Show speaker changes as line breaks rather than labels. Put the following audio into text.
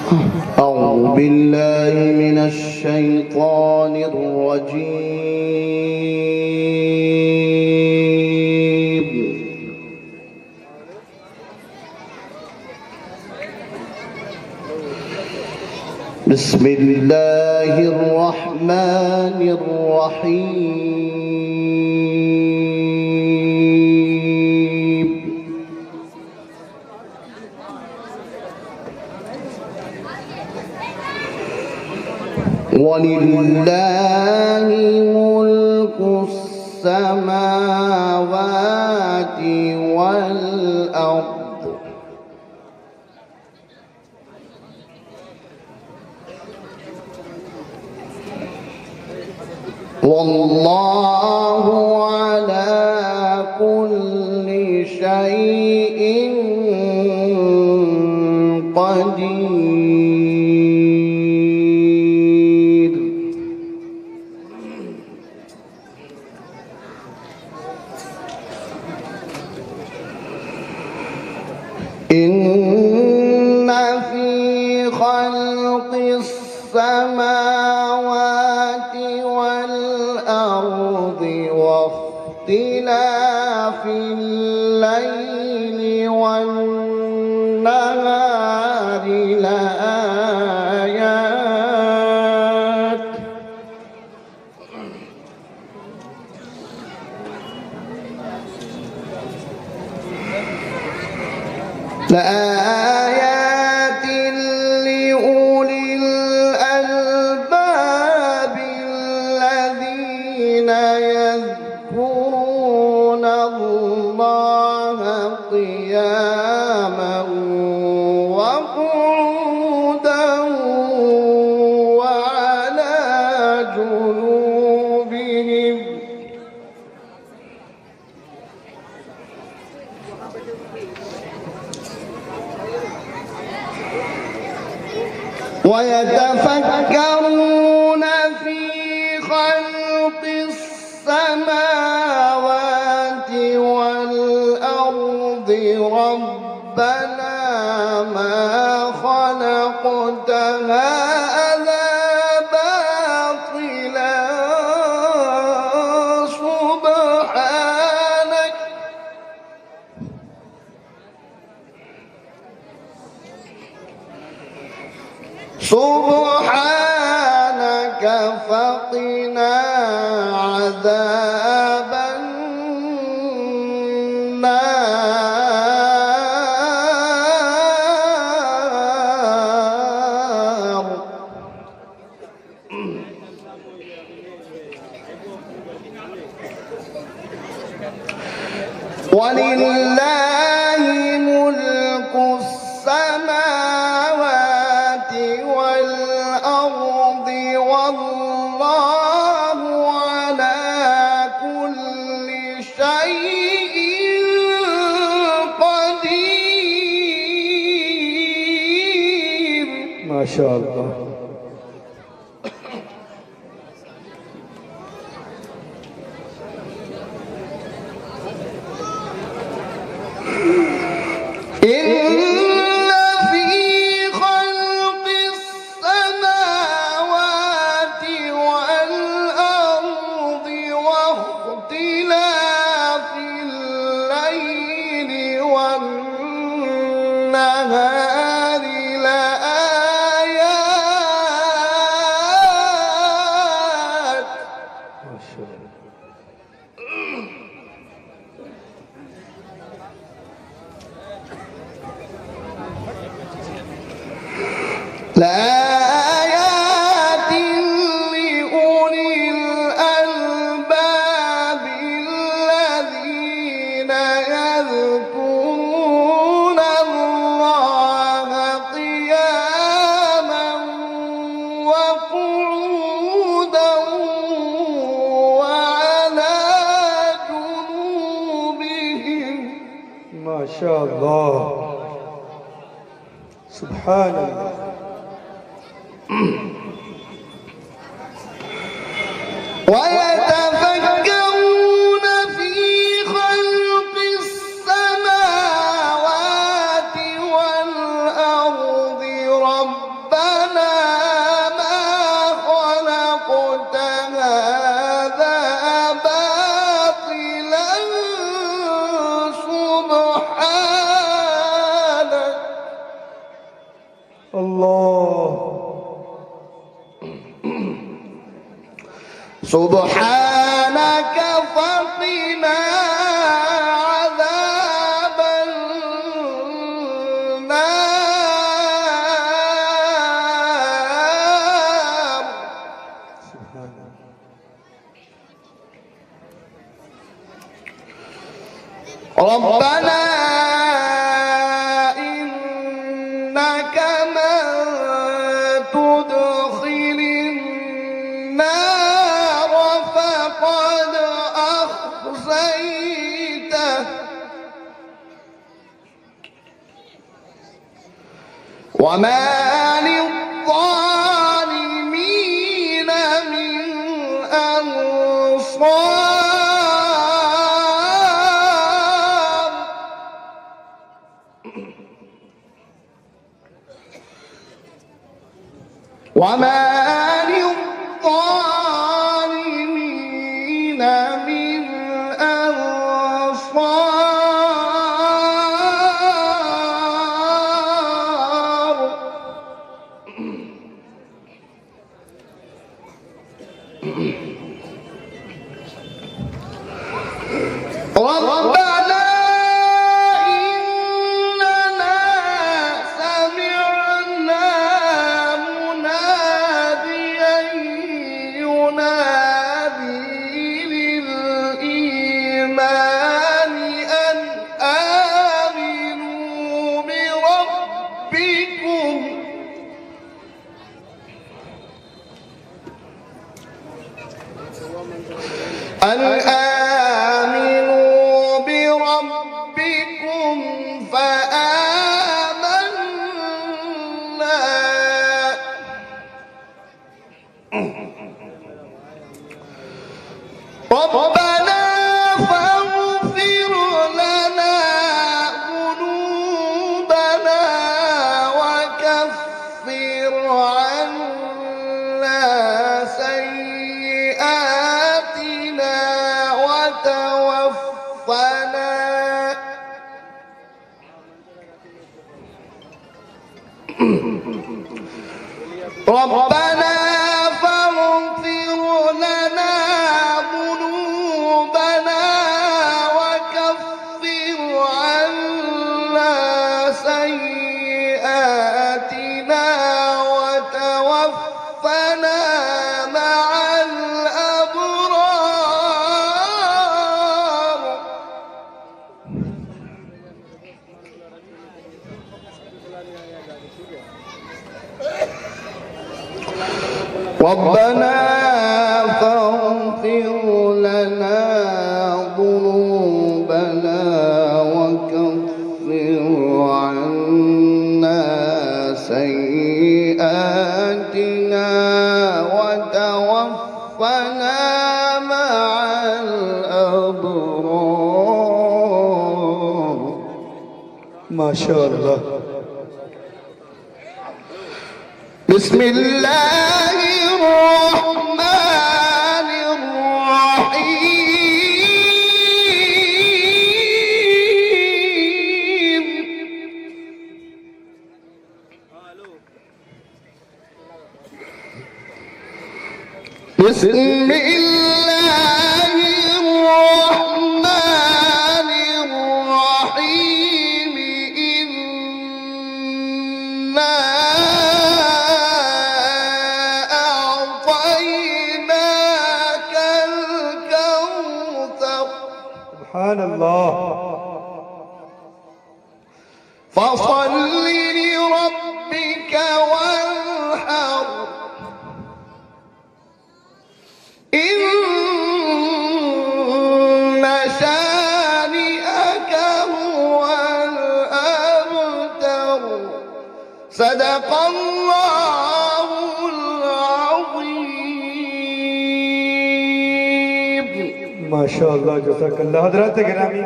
أعوذ بالله من الشيطان الرجيم. بسم الله الرحمن الرحيم. ولله ملك السماوات والأرض والله على كل شيء قدير. إن في خلق السماوات والأرض واختلاف الليل والنهار لآيات لأولي الألباب الذين يذكرون الله قياما وقعودا وعلى جنوبهم ويتفكرون في خلق السماوات والأرض ربنا ما خلقت هذا باطلا سبحانك فقنا عذاب النار. ولله ملك السماوات والأرض والله على كل شيء قدير.
ما شاء الله.
إن في خلق السماوات والأرض واختلاف الليل والنهار لآيات.
ما شاء الله.
لآيات لأولي الألباب الذين يذكرون الله قياما وقعودا وعلى جنوبهم.
ما شاء الله. سبحان الله.
ويتفكرون في خلق السماوات والأرض ربنا سبحانك فقنا عذاب النار. ربنا إنك من تدخل النار فقد أخزيته وما للظالمين من أنصار. وما للظالمين من أنصار. ربنا إننا سمعنا مناديا ينادي للإيمان أن آمنوا بربكم فآمنا. ربنا فاغفر لنا ذنوبنا وكفر عنا سيئاتنا وتوفنا ربنا فاغفر لنا ذنوبنا وكفر عنا سيئاتنا وتوفنا مع الأبرار. ربنا فاغفر لنا ذنوبنا وكفر عنا سيئاتنا وتوفنا مع الأبرار.
ما شاء الله.
بسم الله الرحمن الرحيم. بسم الله الرحمن الرحيم. إنا أعطيناك الكوثر
سبحان الله.
فصل لربك وانحر إن شانئك هو الأبتر. صدق الله العظيم.
ما شاء الله. جزاك الله. حضرات گرامی